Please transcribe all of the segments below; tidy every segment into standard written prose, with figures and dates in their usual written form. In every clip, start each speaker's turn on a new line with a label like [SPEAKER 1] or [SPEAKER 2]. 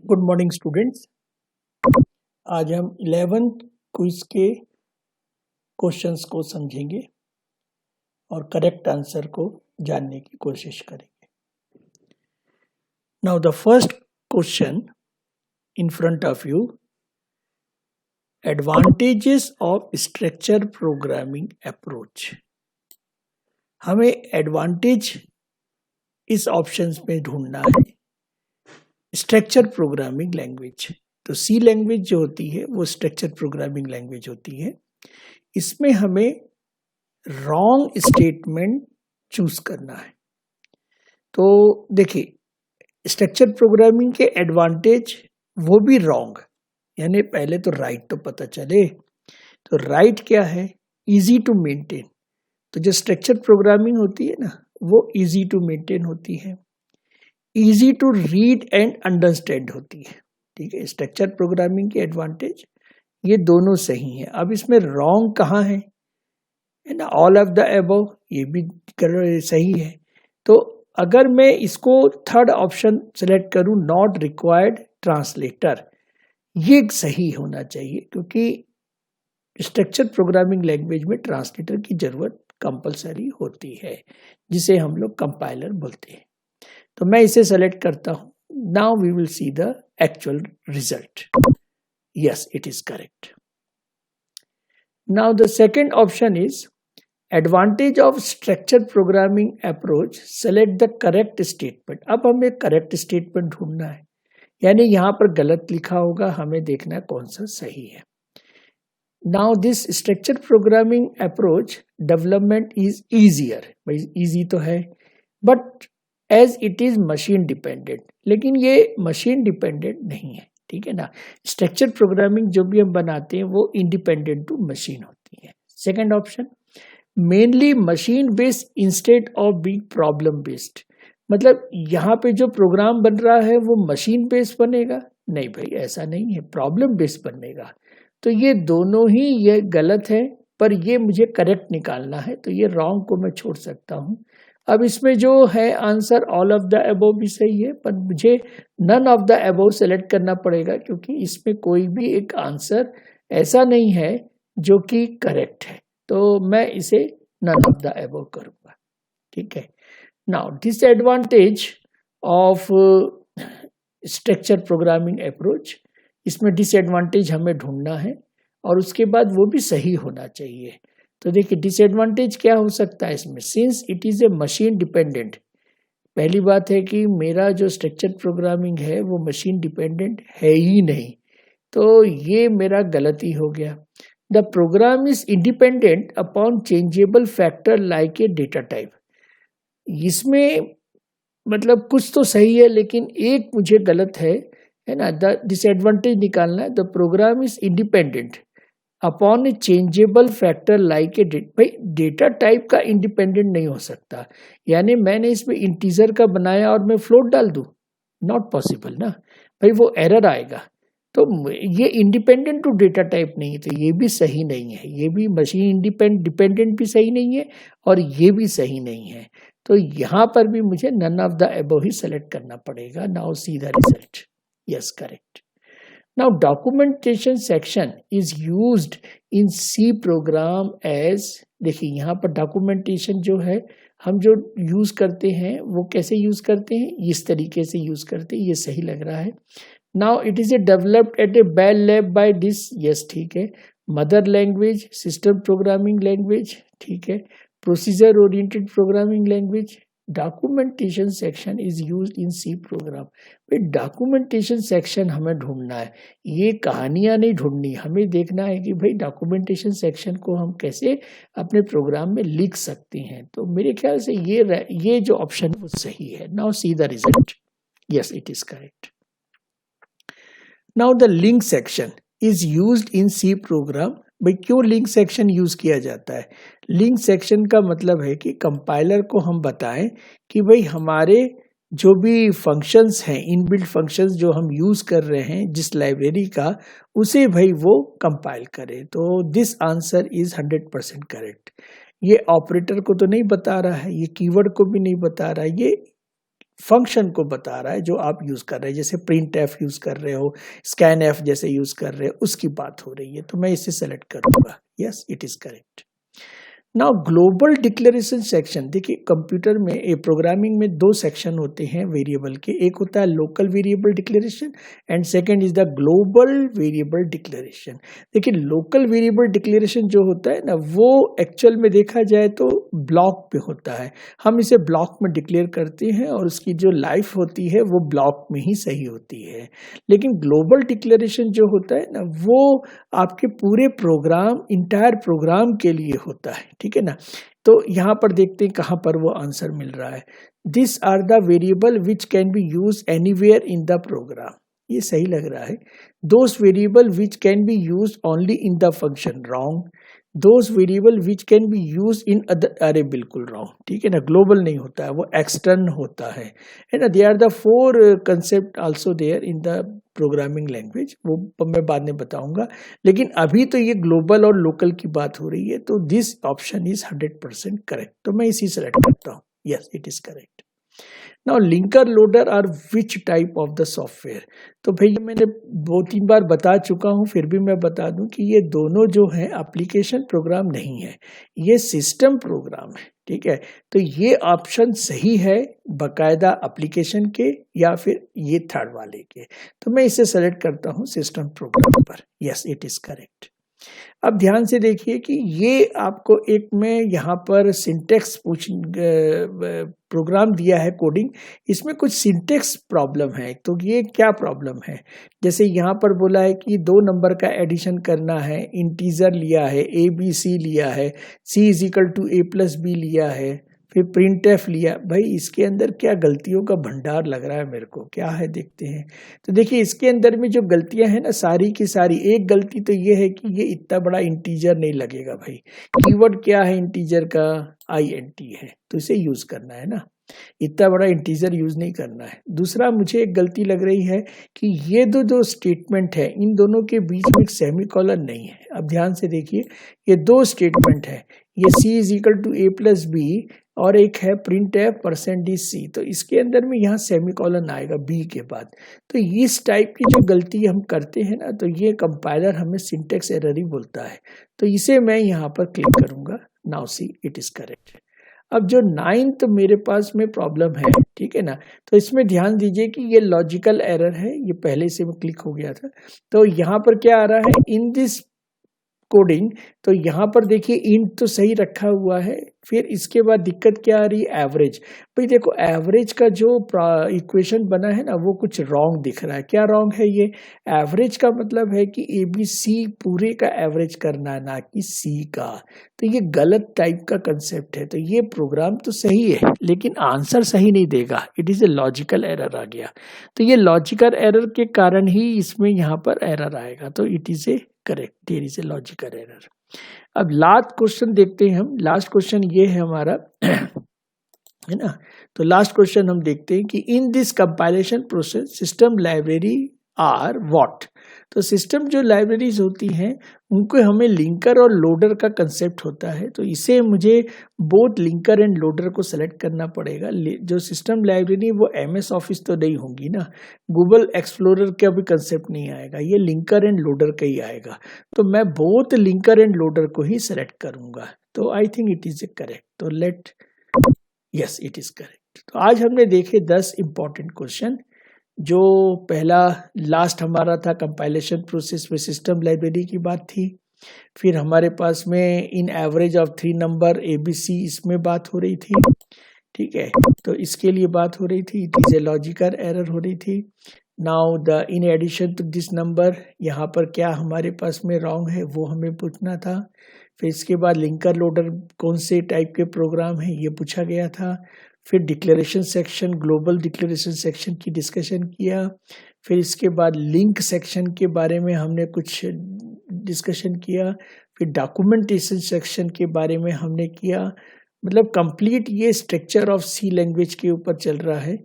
[SPEAKER 1] Good morning students. आज हम 11th quiz के क्वेश्चंस को समझेंगे और करेक्ट आंसर को जानने की कोशिश करेंगे। Now the first question in front of you, advantages of structure programming approach. हमें एडवांटेज इस ऑप्शंस में ढूंढना है। स्ट्रक्चर प्रोग्रामिंग लैंग्वेज, तो सी लैंग्वेज जो होती है वो स्ट्रक्चर प्रोग्रामिंग लैंग्वेज होती है। इसमें हमें रॉन्ग स्टेटमेंट चूज करना है। तो देखिए, स्ट्रक्चर प्रोग्रामिंग के एडवांटेज वो भी रॉन्ग, यानी पहले तो राइट तो पता चले। तो राइट क्या है? Easy to maintain. तो जो स्ट्रक्चर प्रोग्रामिंग होती है ना, वो इजी टू मेंटेन होती है, easy to read and understand होती है। ठीक है, स्ट्रक्चर प्रोग्रामिंग के एडवांटेज ये दोनों सही है। अब इसमें रॉन्ग कहाँ है ना? ऑल ऑफ द अबव, ये भी सही है। तो अगर मैं इसको थर्ड ऑप्शन सेलेक्ट करूं, नॉट रिक्वायर्ड ट्रांसलेटर, ये सही होना चाहिए, क्योंकि स्ट्रक्चर प्रोग्रामिंग लैंग्वेज में ट्रांसलेटर की जरूरत कंपलसरी होती है, जिसे हम लोग कंपाइलर बोलते हैं। तो मैं इसे सेलेक्ट करता हूं। Now we will see the actual result. Yes, it is correct. Now the second option is advantage of structure programming approach, select the correct statement. अब हमें करेक्ट स्टेटमेंट ढूंढना है, यानी यहां पर गलत लिखा होगा, हमें देखना है कौन सा सही है। Now this structure programming approach development is easier. भाई इजी तो है, but as it is machine dependent, लेकिन ये मशीन डिपेंडेंट नहीं है। ठीक है ना? स्ट्रक्चर प्रोग्रामिंग जो भी हम बनाते हैं वो इंडिपेंडेंट टू मशीन होती है। Second option, mainly machine based instead of being problem based. मतलब यहाँ पे जो प्रोग्राम बन रहा है वो मशीन बेस्ड बनेगा? नहीं भाई, ऐसा नहीं है, प्रॉब्लम बेस्ड बनेगा। तो ये दोनों ही ये गलत है, पर ये मुझे करेक्ट निकालना है, तो ये रॉन्ग को मैं छोड़ सकता हूँ। अब इसमें जो है answer all of the above भी सही है, पर मुझे none of the above select करना पड़ेगा, क्योंकि इसमें कोई भी एक आंसर ऐसा नहीं है जो कि करेक्ट है। तो मैं इसे नन ऑफ द अबव करूंगा। ठीक है। Now disadvantage of structure programming approach, इसमें डिसएडवांटेज हमें ढूंढना है और उसके बाद वो भी सही होना चाहिए। तो देखिए, डिसएडवांटेज क्या हो सकता है इसमें? Since it is A machine dependent, पहली बात है कि मेरा जो स्ट्रक्चर प्रोग्रामिंग है वो मशीन डिपेंडेंट है ही नहीं, तो ये मेरा गलती हो गया। The program is independent upon changeable factor like a data type, इसमें मतलब कुछ तो सही है, लेकिन एक मुझे गलत है ना? द डिसएडवांटेज निकालना है। The program is independent upon a changeable factor like a भाई डेटा टाइप का इंडिपेंडेंट नहीं हो सकता, यानी मैंने इसमें इंटीजर का बनाया और मैं फ्लोट डाल दूं, नॉट पॉसिबल ना भाई, वो एरर आएगा। तो ये इंडिपेंडेंट टू डेटा टाइप नहीं है, तो ये भी सही नहीं है। ये भी मशीन डिपेंडेंट भी सही नहीं है और ये भी सही नहीं है। तो यहाँ पर भी मुझे नन ऑफ द अबव ही सेलेक्ट करना पड़ेगा। Now see the result. Yes, correct. Now documentation section is used in C program as, देखिए यहाँ पर डॉक्यूमेंटेशन जो है हम जो यूज करते हैं वो कैसे यूज करते हैं? इस तरीके से यूज करते हैं, ये सही लग रहा है। Now it is a developed at a Bell Lab by this, yes ठीक है। Mother language, system programming language, ठीक है। Procedure oriented programming language, documentation section is used in C program. भाई डॉक्यूमेंटेशन सेक्शन हमें ढूंढना है, ये कहानियां नहीं ढूंढनी, हमें देखना है कि भाई डॉक्यूमेंटेशन सेक्शन को हम कैसे अपने प्रोग्राम में लिख सकते हैं। तो मेरे ख्याल से ये जो ऑप्शन है वो सही है। Now see the result. Yes, it is correct. Now the link section is used in C program. भाई क्यों लिंक सेक्शन यूज किया जाता है? लिंक सेक्शन का मतलब है कि कंपाइलर को हम बताएं कि भाई हमारे जो भी फंक्शंस हैं, इनबिल्ट फंक्शंस जो हम यूज कर रहे हैं जिस लाइब्रेरी का, उसे भाई वो कंपाइल करे। तो दिस आंसर इज 100% करेक्ट। ये ऑपरेटर को तो नहीं बता रहा है, ये कीवर्ड को भी नहीं बता रहा है, ये फंक्शन को बता रहा है जो आप यूज कर रहे हैं, जैसे प्रिंट एफ यूज कर रहे हो, स्कैन एफ जैसे यूज कर रहे हो, उसकी बात हो रही है। तो मैं इसे सेलेक्ट करूंगा। Yes, it is correct. Now global declaration section, देखिए कंप्यूटर में प्रोग्रामिंग में दो सेक्शन होते हैं वेरिएबल के, एक होता है local variable declaration and second is the global variable declaration. देखिए लोकल वेरिएबल डिक्लेरेशन जो होता है ना, वो एक्चुअल में देखा जाए तो ब्लॉक पे होता है, हम इसे ब्लॉक में डिक्लेयर करते हैं और उसकी जो लाइफ होती है वो ब्लॉक में ही सही होती है। लेकिन ग्लोबल डिक्लेरेशन जो होता है ना, वो आपके पूरे प्रोग्राम, इंटायर प्रोग्राम के लिए होता है, ठीक है ना। तो यहां पर देखते हैं कहां पर वो आंसर मिल रहा है। This are the variable which can be use anywhere in the program, ये सही लग रहा है। Those variable which can be use only in the function, wrong. Those variable which can be use in other, अरे बिल्कुल wrong, ठीक है ना। ग्लोबल नहीं होता है, वो एक्सटर्न होता है ना। They are the four concept also there in the programming language, वो मैं बाद में बताऊंगा। लेकिन अभी तो ये ग्लोबल और लोकल की बात हो रही है, तो दिस ऑप्शन इज 100% करेक्ट। तो मैं इसी सेलेक्ट करता हूँ। Yes, it is correct. Now linker loader are which type of the software, तो भैया मैंने 2-3 बार बता चुका हूं, फिर भी मैं बता दूं कि ये दोनों जो है एप्लीकेशन प्रोग्राम नहीं है, ये सिस्टम प्रोग्राम है, ठीक है। तो ये ऑप्शन सही है बकायदा एप्लीकेशन के या फिर ये थर्ड वाले के। तो मैं इसे सेलेक्ट करता हूं सिस्टम प्रोग्राम पर। Yes, it is correct. अब ध्यान से देखिए कि ये आपको एक में यहाँ पर सिंटेक्स प्रोग्राम दिया है कोडिंग, इसमें कुछ सिंटेक्स प्रॉब्लम है। तो ये क्या प्रॉब्लम है, जैसे यहाँ पर बोला है कि 2 नंबर का एडिशन करना है, इंटीजर लिया है, ABC लिया है, C is equal to A+B लिया है, फिर प्रिंट एफ लिया। भाई इसके अंदर क्या गलतियों का भंडार लग रहा है मेरे को, क्या है देखते हैं। तो देखिए इसके अंदर में जो गलतियां हैं ना, सारी की सारी, एक गलती तो ये है कि ये इतना बड़ा इंटीजर नहीं लगेगा भाई। कीवर्ड क्या है इंटीजर का, INT है, तो इसे यूज करना है ना, इतना बड़ा इंटीजर यूज नहीं करना है। दूसरा मुझे एक गलती लग रही है कि ये दो स्टेटमेंट है, इन दोनों के बीच में एक सेमीकोलन नहीं है। अब ध्यान से देखिए, ये 2 स्टेटमेंट है, ये C is equal to A+B और एक है प्रिंट एफ %C, तो इसके अंदर में यहाँ सेमीकोलन आएगा B के बाद। तो इस टाइप की जो गलती हम करते हैं ना, तो ये कंपाइलर हमें सिंटेक्स एरर ही बोलता है। तो इसे मैं यहाँ पर क्लिक करूंगा। Now see it is correct. अब जो 9th मेरे पास में प्रॉब्लम है, ठीक है ना, तो इसमें ध्यान दीजिए कि ये लॉजिकल एरर है, ये पहले से मैं क्लिक हो गया था। तो यहाँ पर क्या आ रहा है, इन दिस कोडिंग, तो यहाँ पर देखिए इंट तो सही रखा हुआ है, फिर इसके बाद दिक्कत क्या आ रही है, एवरेज। भाई देखो एवरेज का जो इक्वेशन बना है ना, वो कुछ रॉन्ग दिख रहा है। क्या रॉन्ग है ये, एवरेज का मतलब है कि ABC पूरे का एवरेज करना है, ना कि C का। तो ये गलत टाइप का कंसेप्ट है। तो ये प्रोग्राम तो सही है लेकिन आंसर सही नहीं देगा, it is a logical error आ गया। तो ये लॉजिकल एरर के कारण ही इसमें यहाँ पर एरर आएगा। तो it is a correct, there is a logical error. अब लास्ट क्वेश्चन देखते हैं हम। लास्ट क्वेश्चन ये है हमारा है ना। तो लास्ट क्वेश्चन हम देखते हैं कि in this compilation process system library are what. तो सिस्टम जो लाइब्रेरीज होती हैं उनको हमें लिंकर और लोडर का कंसेप्ट होता है। तो इसे मुझे बोथ लिंकर एंड लोडर को सेलेक्ट करना पड़ेगा। जो सिस्टम लाइब्रेरी वो MS ऑफिस तो नहीं होंगी ना, गूगल एक्सप्लोरर का भी कंसेप्ट नहीं आएगा, ये लिंकर एंड लोडर का ही आएगा। तो मैं बोथ लिंकर एंड लोडर को ही सेलेक्ट करूंगा। तो I think it is a correct. तो let, yes it is correct. तो आज हमने देखे 10 इंपॉर्टेंट क्वेश्चन। जो पहला लास्ट हमारा था कंपाइलेशन प्रोसेस में सिस्टम लाइब्रेरी की बात थी। फिर हमारे पास में इन एवरेज ऑफ 3 नंबर ABC, इसमें बात हो रही थी, ठीक है। तो इसके लिए बात हो रही थी, it is a logical error हो रही थी। Now the in addition to this number, यहाँ पर क्या हमारे पास में रॉन्ग है वो हमें पूछना था। फिर इसके बाद लिंकर लोडर कौन से टाइप के प्रोग्राम है ये पूछा गया था। फिर declaration section, global declaration section की डिस्कशन किया। फिर इसके बाद लिंक सेक्शन के बारे में हमने कुछ डिस्कशन किया। फिर डॉक्यूमेंटेशन सेक्शन के बारे में हमने किया। मतलब कंप्लीट ये स्ट्रक्चर ऑफ C लैंग्वेज के ऊपर चल रहा है।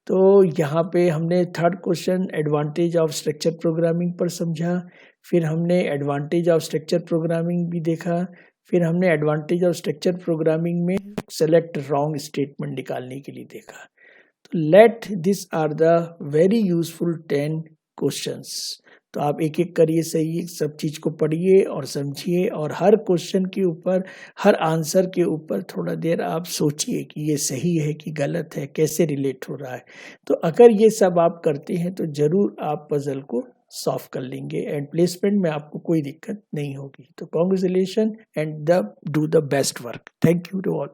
[SPEAKER 1] तो यहाँ पे हमने third question advantage of structure programming पर समझा। फिर हमने एडवांटेज ऑफ स्ट्रक्चर प्रोग्रामिंग भी देखा। फिर हमने एडवांटेज ऑफ स्ट्रक्चर प्रोग्रामिंग में सेलेक्ट रॉन्ग स्टेटमेंट निकालने के लिए देखा। तो let this are the very useful 10 questions. तो आप एक एक करिए, सही सब चीज को पढ़िए और समझिए, और हर क्वेश्चन के ऊपर, हर आंसर के ऊपर थोड़ा देर आप सोचिए कि ये सही है कि गलत है, कैसे रिलेट हो रहा है। तो अगर ये सब आप करते हैं तो जरूर आप पजल को सॉल्व कर लेंगे एंड प्लेसमेंट में आपको कोई दिक्कत नहीं होगी। तो congratulation and do the best work. Thank you to all.